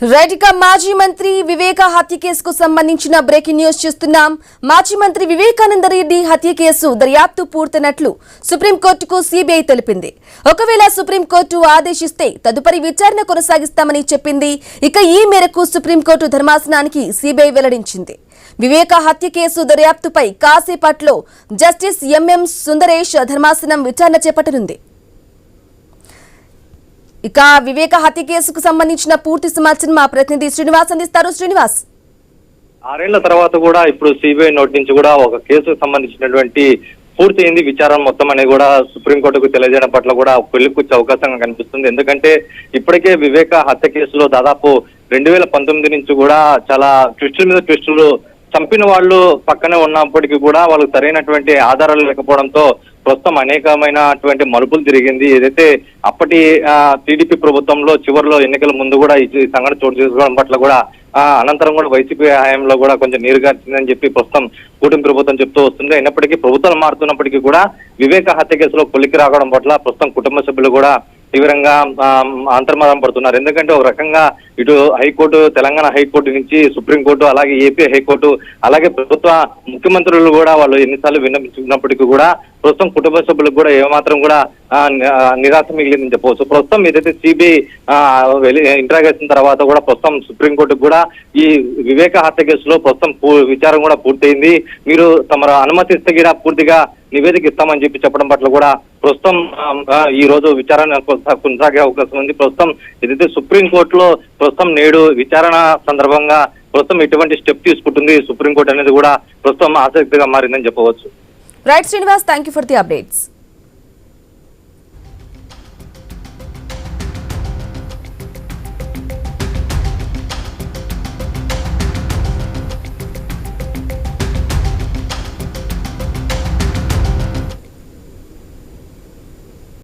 రైట్గా మాజీ మంత్రి వివేక హత్య కేసుకు సంబంధించిన బ్రేకింగ్ న్యూస్ చూస్తున్నాం. మాజీ మంత్రి వివేకానంద రెడ్డి హత్య కేసు దర్యాప్తు పూర్తయినట్లు సుప్రీంకోర్టుకు సిబిఐ తెలిపింది. ఒకవేళ సుప్రీంకోర్టు ఆదేశిస్తే తదుపరి విచారణ కొనసాగిస్తామని చెప్పింది. ఇక ఈ మేరకు సుప్రీంకోర్టు ధర్మాసనానికి సిబిఐ వెల్లడించింది. వివేక హత్య కేసు దర్యాప్తుపై కాసేపట్లో జస్టిస్ ఎంఎం సుందరేష్ ధర్మాసనం విచారణ చేపట్టనుంది. ఇక వివేక హత్య కేసుకు సంబంధించిన పూర్తి సమాచారం మా ప్రతినిధి శ్రీనివాస్ అందిస్తారు. శ్రీనివాస్, 6 ఏళ్ల తర్వాత కూడా ఇప్పుడు సిబిఐ నోటి నుంచి కూడా ఒక కేసుకు సంబంధించినటువంటి పూర్తయింది విచారణ మొత్తం అనేది కూడా సుప్రీంకోర్టుకు తెలియజేయడం పట్ల కూడా పెళ్లికొచ్చే అవకాశంగా కనిపిస్తుంది. ఎందుకంటే ఇప్పటికే వివేక హత్య కేసులో దాదాపు 2019 నుంచి కూడా చాలా ట్విస్టుల మీద ట్విస్టులు, చంపిన వాళ్ళు పక్కనే ఉన్నప్పటికీ కూడా వాళ్ళకి సరైనటువంటి ఆధారాలు లేకపోవడంతో ప్రస్తుతం అనేకమైనటువంటి మలుపులు తిరిగింది. ఏదైతే అప్పటి టీడీపీ ప్రభుత్వంలో చివరిలో ఎన్నికల ముందు కూడా ఈ సంఘటన చోటు చేసుకోవడం పట్ల కూడా అనంతరం కూడా వైసీపీ హయాంలో కూడా కొంచెం నీరుగార్చిందని చెప్పి ప్రస్తుతం కూటమి ప్రభుత్వం చెప్తూ వస్తుంది. అయినప్పటికీ ప్రభుత్వాలు మారుతున్నప్పటికీ కూడా వివేక హత్య కేసులో కొలిక్కి రావడం పట్ల ప్రస్తుతం కుటుంబ సభ్యులు కూడా తీవ్రంగా అంతర్మాదం పడుతున్నారు. ఎందుకంటే ఒక రకంగా ఇటు హైకోర్టు, తెలంగాణ హైకోర్టు నుంచి సుప్రీంకోర్టు, అలాగే ఏపీ హైకోర్టు, అలాగే ప్రభుత్వ ముఖ్యమంత్రులు కూడా వాళ్ళు ఎన్నిసార్లు విన్నపించుకున్నప్పటికీ కూడా ప్రస్తుతం కుటుంబ సభ్యులకు కూడా ఏమాత్రం కూడా నిరాశ మిగిలిందని చెప్పవచ్చు. ప్రస్తుతం ఏదైతే సిబిఐ ఇంట్రాగేషన్ తర్వాత కూడా ప్రస్తుతం సుప్రీంకోర్టుకు కూడా ఈ వివేక హత్య కేసులో ప్రస్తుతం విచారం కూడా పూర్తయింది. మీరు తమ అనుమతిస్తే కూడా పూర్తిగా నివేదిక ఇస్తామని చెప్పడం పట్ల కూడా ప్రస్తుతం ఈ రోజు విచారణ కొనసాగే అవకాశం ఉంది. ప్రస్తుతం ఏదైతే సుప్రీంకోర్టులో ప్రస్తుతం నేడు విచారణ సందర్భంగా ప్రస్తుతం ఎటువంటి స్టెప్ తీసుకుంటుంది సుప్రీంకోర్టు అనేది కూడా ప్రస్తుతం ఆసక్తిగా మారిందని చెప్పవచ్చు. Right Srinivas, thank you for the updates.